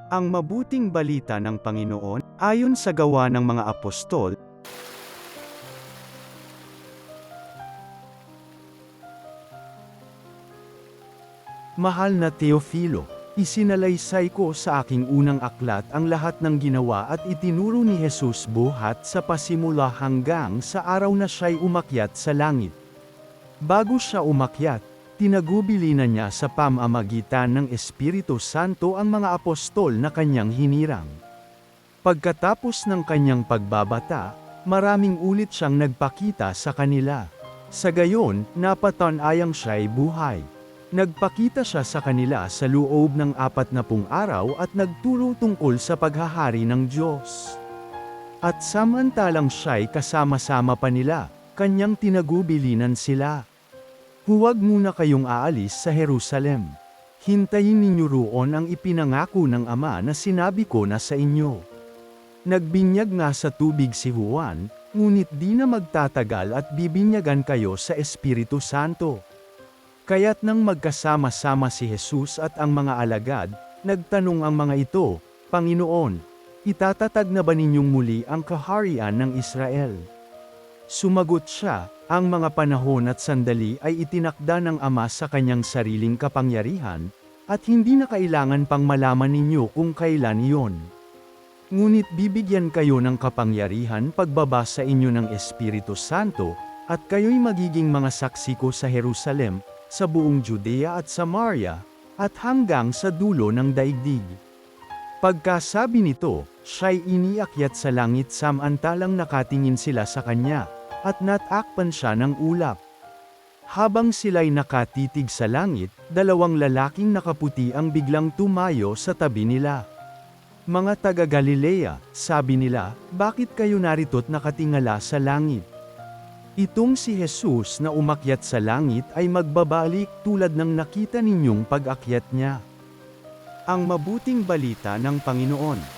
Ang mabuting balita ng Panginoon, ayon sa Gawa ng mga Apostol. Mahal na Teofilo, isinalaysay ko sa aking unang aklat ang lahat ng ginawa at itinuro ni Jesus buhat sa pasimula hanggang sa araw na siya'y umakyat sa langit. Bago siya umakyat, tinagubilinan niya sa pamamagitan ng Espiritu Santo ang mga apostol na kanyang hinirang. Pagkatapos ng kanyang pagbabata, maraming ulit siyang nagpakita sa kanila. Sa gayon, napatanayang siya'y buhay. Nagpakita siya sa kanila sa loob ng 40 araw at nagturo tungkol sa paghahari ng Diyos. At samantalang siya'y kasama-sama pa nila, kanyang tinagubilinan sila. Huwag muna kayong aalis sa Jerusalem. Hintayin ninyo roon ang ipinangako ng Ama na sinabi ko na sa inyo. Nagbinyag nga sa tubig si Juan, ngunit di na magtatagal at bibinyagan kayo sa Espiritu Santo. Kaya't nang magkasama-sama si Jesus at ang mga alagad, nagtanong ang mga ito, Panginoon, itatatag na ba ninyong muli ang kaharian ng Israel? Sumagot siya, ang mga panahon at sandali ay itinakda ng Ama sa kanyang sariling kapangyarihan, at hindi na kailangan pang malaman ninyo kung kailan iyon. Ngunit bibigyan kayo ng kapangyarihan pagbaba sa inyo ng Espiritu Santo, at kayo'y magiging mga saksi ko sa Jerusalem, sa buong Judea at Samaria, at hanggang sa dulo ng daigdig. Pagkasabi nito, siya'y iniakyat sa langit samantalang nakatingin sila sa kanya, at natakpan siya ng ulap. Habang sila'y nakatitig sa langit, 2 lalaking nakaputi ang biglang tumayo sa tabi nila. Mga taga-Galilea, sabi nila, bakit kayo narito't nakatingala sa langit? Itong si Jesus na umakyat sa langit ay magbabalik tulad ng nakita ninyong pag-akyat niya. Ang mabuting balita ng Panginoon.